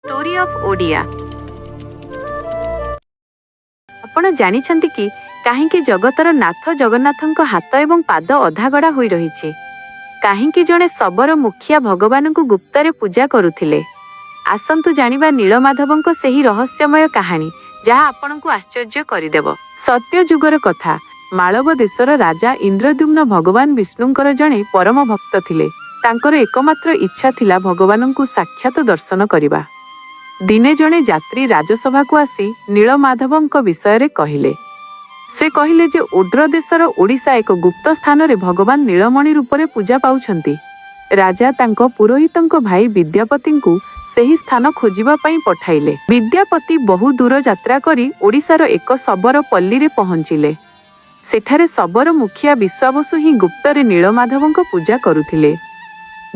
Story of Odia. आपण जानिछंती कि काहेकि जगतर नाथ जगन्नाथଙ୍କ हाथ एवं पाद अधागड़ा होई रहिछि। काहेकि जणे सबर मुखिया भगवान को गुप्तरे पूजा करुथिले। आसंतु जानिबा नीलमाधवଙ୍କ ସେହି रहस्यमय कहानी जहाँ आपनକୁ आश्चर्य କରିଦେବ। सत्य जुगर कथा। मालव देशर राजा इंद्रद्युम्न भगवान विष्णुଙ୍କର जणे परम भक्त थिले। तांकर एकमात्र इच्छा थिला भगवानଙ୍କୁ साक्षात दर्शन करिबा। दिने जणे यात्री राजसभा को आसी नीलमाधवଙ୍କ विषय कहिले। से कहिले जे ओड्र देशर ओडिशा एक गुप्त स्थान रे भगवान नीलमणि रूपरे पूजा पाउछंती। राजा तांको पुरोहितଙ୍କ भाई विद्यापतिଙ୍କୁ ସେହି स्थान खोजिबा पई पठाइले। विद्यापति बहु दूर यात्रा करी ओडिशार एक शबर पल्ली रे पहुंचिले। सेठारे शबर मुखिया विश्वावसु ही गुप्तरे नीलमाधवଙ୍କ पूजा करुथिले।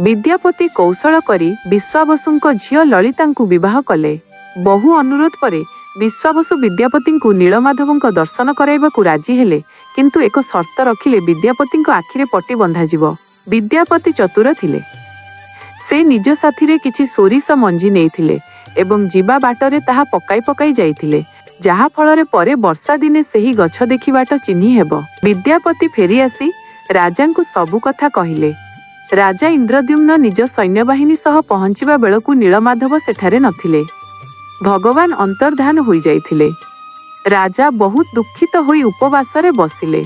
विद्यापति कौशल करी विश्वावसुଙ୍କ झियो ललिताଙ୍କୁ विवाह कले। बहु अनुरोध परे विश्वावसु विद्यापतिଙ୍କୁ नीलमाधवଙ୍କ दर्शन कराइबाकु राजी हेले, किंतु एक शर्त रखिले विद्यापतिଙ୍କ आखिरे पट्टी बंधा जिवो। विद्यापति चतुर थिले। से निज साथी रे किछि सोरिष मंजी नेइथिले एवं जीवा बाटरे ताहा पकाई पकाई जाइथिले, जहा फलरे परे वर्षा दिने सेही गछ देखि बाट चिन्हि हेबो। विद्यापति फेरी आसी राजांकु सबु कथा कहिले। राजा इंद्रद्युम्न निज सैन्यबाहिनी सह पहुंचिबा बेलकु नीलमाधव सेठारे नथिले। भगवान अंतर्धान होई जाइथिले। राजा बहुत दुखित होई उपवासरे बसिले।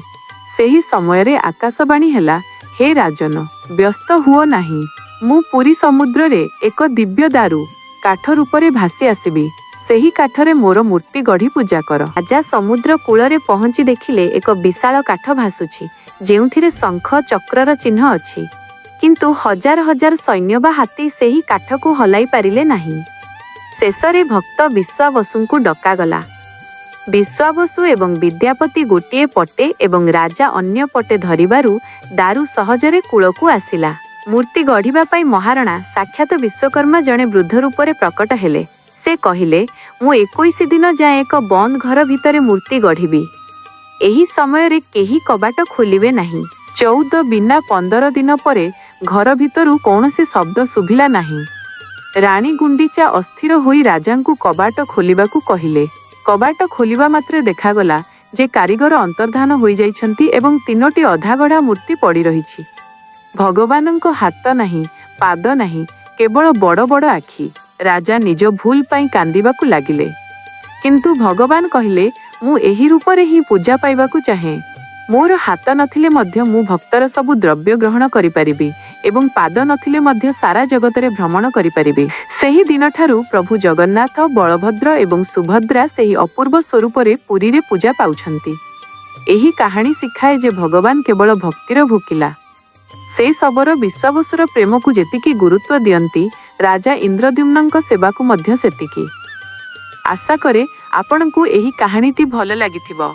सेही समय रे आकाशवाणी हेला, हे राजन, व्यस्त हुओ नाही। मु पुरी समुद्र रे एक दिव्य दारु काठ रूपरे भासी आसीबी। सेही काठरे मोर मूर्ति गढ़ी पूजा कर। राजा समुद्र कूलरे पहुंची देखिले एक विशाल काठ भासुछि, जेउथिरे शंख चक्रर चिन्ह अछि, किंतु हजार हजार सैन्य बा हाथी सेही काठ को हलाई पारिले नाही। शेषरे भक्त विश्वावसुଙ୍କୁ डकागला। विश्वावसु एवं विद्यापति गोटिए पटे एवं राजा अन्य पटे धरिबारु दारु सहजरे कूलकु आसिला। मूर्ति गढ़िबा पई महाराणा साक्षात विश्वकर्मा जणे वृद्ध रूपरे प्रकट हेले। से कहिले, मु 21 दिन जाए एक बंद घर भितरे मूर्ति गढ़िबी। एही समय रे केही कबाट खोलिबे नाही। 14 बिना 15 दिन परे घर भितरु कौनसी शब्द सुभिला नाही। रानी गुंडीचा अस्थिर होई राजांकु कबाट खोलिबाकु कहिले। कबाट खोलिबा मात्रे देखागला जे कारीगर अंतर्धान होई जाइछंती एवं 3टी अधागढ़ा मूर्ति पड़ी रहिछि। भगवानଙ୍କ हाथ नाही, पाद नाही, केवल बड़ बड़ आखि। राजा निज भूल पाई कांदिबाकु लागिले, किंतु भगवान कहिले, मु एही रूपरे ही पूजा पाइबाकु चाहे। मोर हाथ नथिले मध्य मु भक्तर सबु द्रव्य ग्रहण करि परिबी एवं पाद नथिले मध्य सारा जगतरे भ्रमण करि परिबी। सेही दिन ठारू प्रभु जगन्नाथ, बलभद्र एवं सुभद्रा सेही अपूर्व स्वरूपरे पुरी रे पूजा पाउछंती। एही कहानी शिखाए जे भगवान केवल भक्तिर भूकिला। से शबर विश्वावसुर प्रेम को जेतिकी गुरुत्व दियंती, राजा इंद्रद्युम्नଙ୍କ सेवा को मध्य सेतिकी। आशा करे आपनकु एही कहानीटी भल लागिथिबो।